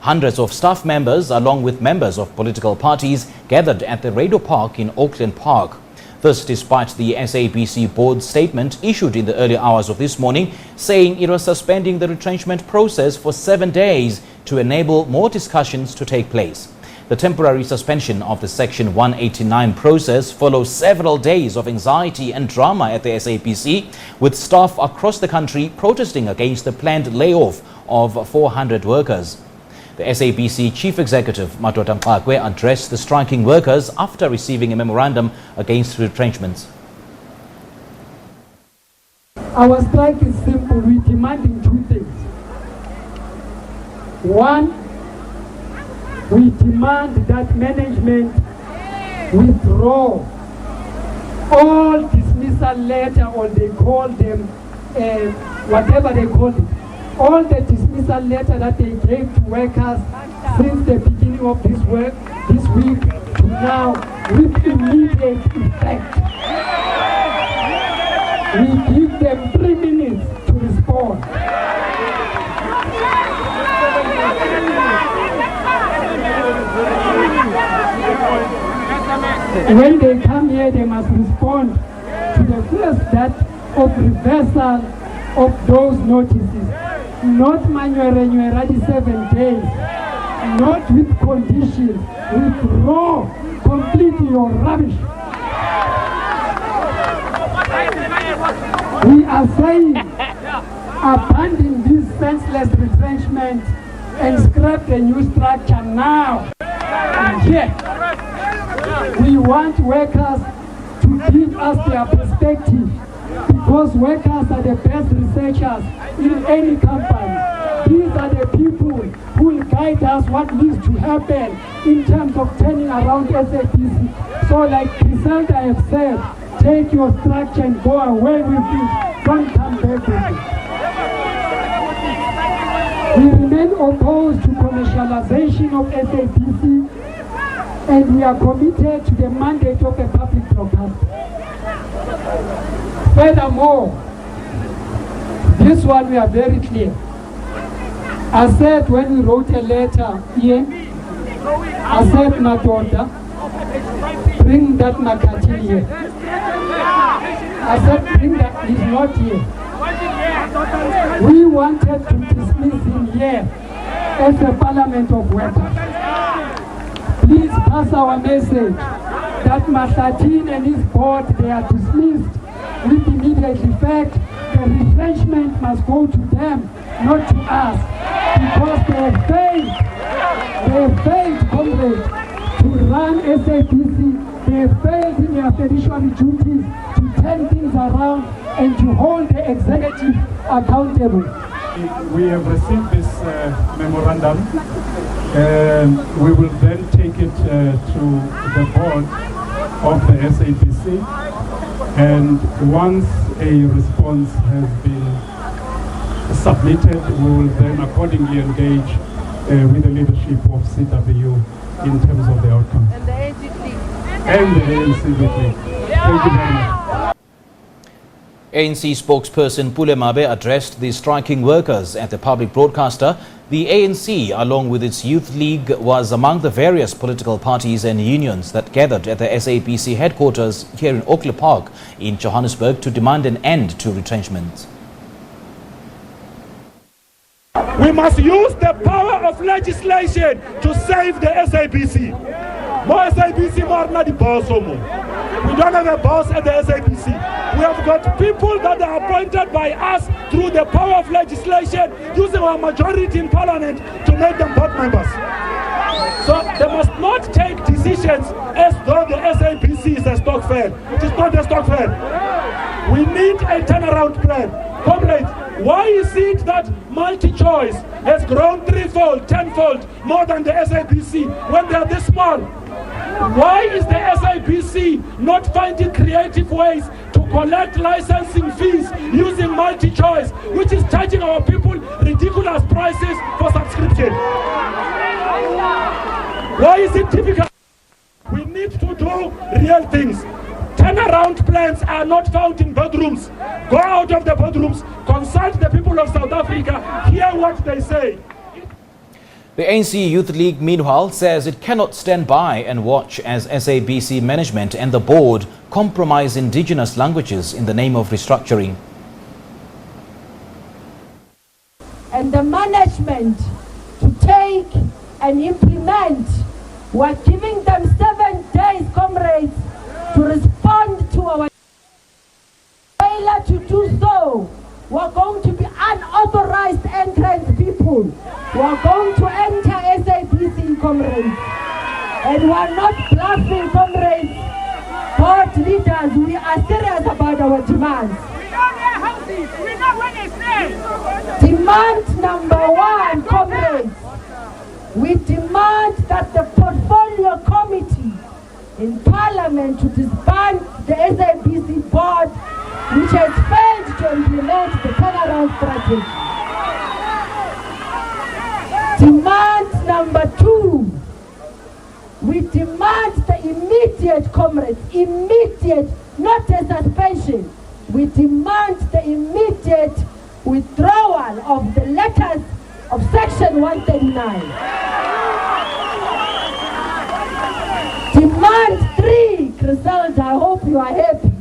Hundreds of staff members, along with members of political parties, gathered at the Radio Park in Auckland Park. This despite the SABC board statement issued in the early hours of this morning, saying it was suspending the retrenchment process for 7 days to enable more discussions to take place. The temporary suspension of the Section 189 process follows several days of anxiety and drama at the SABC, with staff across the country protesting against the planned layoff of 400 workers. The SABC Chief Executive, Madoda Mxakwe, addressed the striking workers after receiving a memorandum against retrenchments. Our strike is simple. We're demanding two things. One, we demand that management withdraw all dismissal letter, or they call them whatever they call it, all the dismissal letter that they gave to workers since the beginning of this week to now, with immediate effect. We give them 3 minutes to respond. When they come here, they must respond to the first that of reversal of those notices. Not manual 7 days, not with conditions. Withdraw completely your rubbish. We are saying abandon this senseless retrenchment and scrap the new structure now. And yet, we want workers to give us their perspective, because workers are the best researchers in any company. These are the people who will guide us what needs to happen in terms of turning around SABC. So like Griselda have said, take your structure and go away with it. Don't come back with it. We remain opposed to commercialization of SABC, and we are committed to the mandate of a public broadcaster. Furthermore, this one we are very clear. I said when we wrote a letter here, I said, Madoda, bring that Makati here. I said, bring that, he's not here. We wanted to dismiss him here as a parliament of workers. Please pass our message that Masatin and his board, they are dismissed with immediate effect. The retrenchment must go to them, not to us, because they have failed, comrades, to run SABC. They have failed in their fiduciary duties to turn things around and to hold the executive accountable. We have received this memorandum, and we will then take it to the board of the SABC. And once a response has been submitted, we will then accordingly engage with the leadership of CW in terms of the outcome. And the ANC. And the ANC league. Thank you very much. ANC spokesperson Pule Mabe addressed the striking workers at the public broadcaster. The ANC, along with its youth league, was among the various political parties and unions that gathered at the SABC headquarters here in Auckland Park in Johannesburg to demand an end to retrenchment. We must use the power of legislation to save the SABC. More SABC, more not the boss. We don't have a boss at the SABC. We have got people that are appointed by us through the power of legislation, using our majority in parliament to make them board members. So they must not take decisions as though the SABC is a stock fair. It is not a stock fair. We need a turnaround plan. Comrades, why is it that multi-choice has grown threefold, tenfold more than the SABC when they are this small? Why is the SABC not finding creative ways to collect licensing fees using multi-choice, which is charging our people ridiculous prices for subscription? Why is it difficult? We need to do real things. Turnaround plans are not found in bedrooms. Go out of the bedrooms, consult the people of South Africa, hear what they say. The ANC Youth League, meanwhile, says it cannot stand by and watch as SABC management and the board compromise indigenous languages in the name of restructuring. And the management to take and implement, we're giving them 7 days, comrades, to respond to our failure to do so. We're going to be unauthorized entrance people. We're going to enter SABC, comrades. And we're not bluffing, comrades. Board leaders, we are serious about our demands. We know their houses. We know where they stay. Demand number 1, comrades. We demand that the portfolio committee in Parliament to disband the SABC board, which has failed to implement the turnaround strategy. Demand number 2, we demand the immediate, comrades, immediate, not a suspension. We demand the immediate withdrawal of the letters of Section 139. Demand 3, Griselda, I hope you are happy.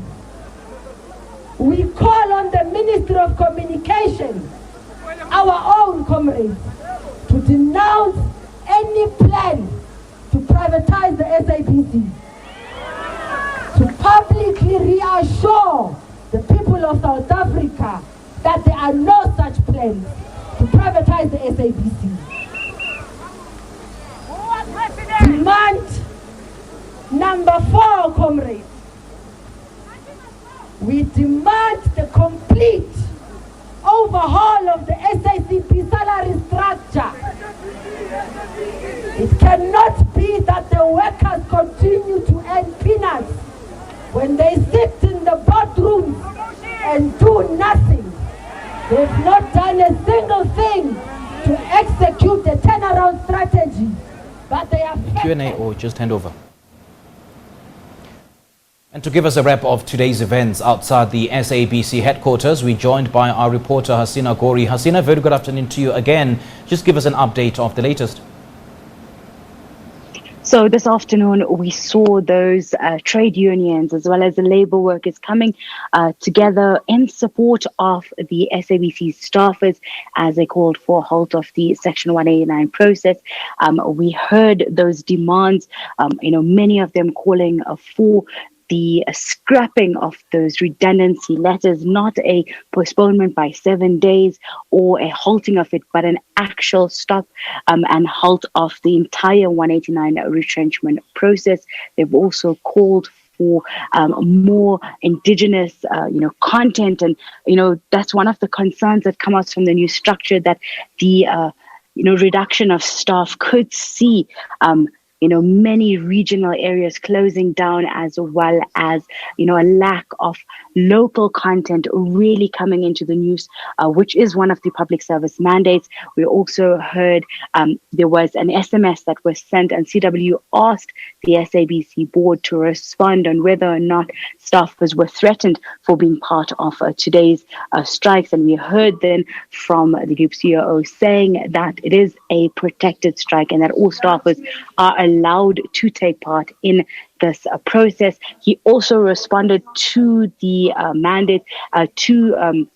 We call on the Ministry of Communication, our own comrades, to denounce any plan to privatize the SABC, to publicly reassure the people of South Africa that there are no such plans to privatize the SABC. Demand number 4, comrades. We demand the complete overhaul of the SACP salary structure. It cannot be that the workers continue to earn peanuts when they sit in the boardrooms and do nothing. They've not done a single thing to execute the turnaround strategy, but they are... Q&A or just hand over. And to give us a wrap of today's events outside the SABC headquarters, we're joined by our reporter Hasina Gori. Hasina, very good afternoon to you again. Just give us an update of the latest. So this afternoon, we saw those trade unions as well as the labour workers coming together in support of the SABC staffers as they called for a halt of the Section 189 process. We heard those demands, many of them calling for the scrapping of those redundancy letters, not a postponement by 7 days or a halting of it, but an actual stop and halt of the entire 189 retrenchment process. They've also called for more indigenous, content. And, that's one of the concerns that come out from the new structure, that the, reduction of staff could see many regional areas closing down, as well as, a lack of local content really coming into the news, which is one of the public service mandates. We also heard there was an SMS that was sent, and CW asked the SABC board to respond on whether or not staffers were threatened for being part of today's strikes. And we heard then from the group CEO saying that it is a protected strike and that all staffers are allowed to take part in this process. He also responded to the mandate, to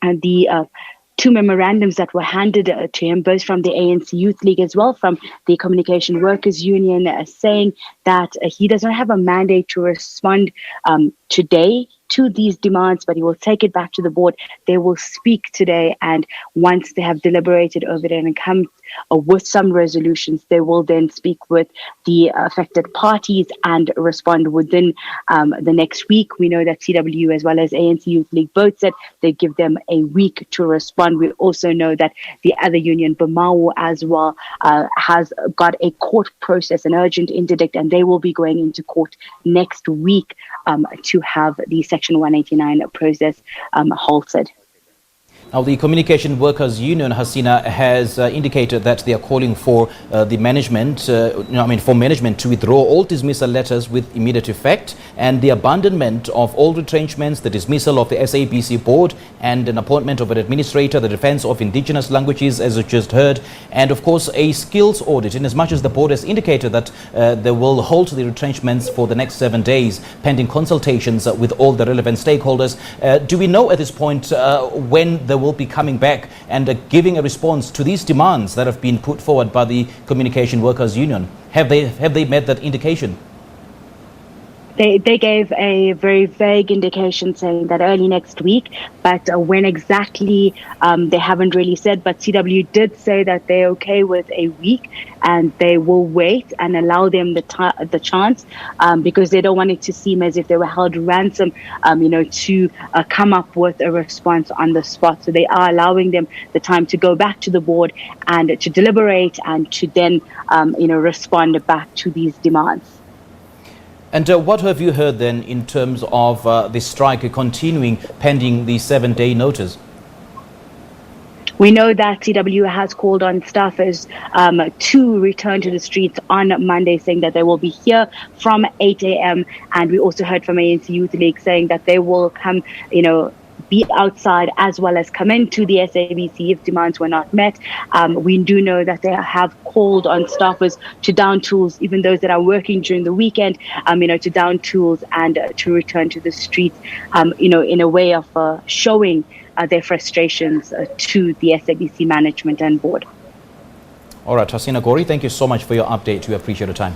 the two memorandums that were handed to him, both from the ANC Youth League as well from the Communication Workers Union, saying that he does not have a mandate to respond today to these demands, but he will take it back to the board. They will speak today, and once they have deliberated over it and come with some resolutions, they will then speak with the affected parties and respond within the next week. We know that CW as well as ANC Youth League both said they give them a week to respond. We also know that the other union, BMAU, as well, has got a court process, an urgent interdict, and they will be going into court next week to have the Section 189 process halted. Now, the Communication Workers Union, Hasina, has indicated that they are calling for the management, for management to withdraw all dismissal letters with immediate effect, and the abandonment of all retrenchments, the dismissal of the SABC board, and an appointment of an administrator, the defense of indigenous languages, as you just heard, and of course a skills audit. In as much as the board has indicated that they will halt the retrenchments for the next 7 days, pending consultations with all the relevant stakeholders. Do we know at this point when they will be coming back and giving a response to these demands that have been put forward by the Communication Workers Union? Have they met that indication? They gave a very vague indication saying that early next week, but when exactly they haven't really said. But CW did say that they're okay with a week and they will wait and allow them the chance because they don't want it to seem as if they were held ransom, to come up with a response on the spot. So they are allowing them the time to go back to the board and to deliberate and to then, respond back to these demands. And what have you heard then in terms of the strike continuing pending the 7-day notice? We know that CW has called on staffers to return to the streets on Monday, saying that they will be here from 8 a.m. And we also heard from ANC Youth League saying that they will come, be outside as well as come into the SABC if demands were not met. We do know that they have called on staffers to down tools, even those that are working during the weekend, to down tools and to return to the streets, in a way of showing their frustrations to the SABC management and board. All right, Hasina Gori, thank you so much for your update. We appreciate your time.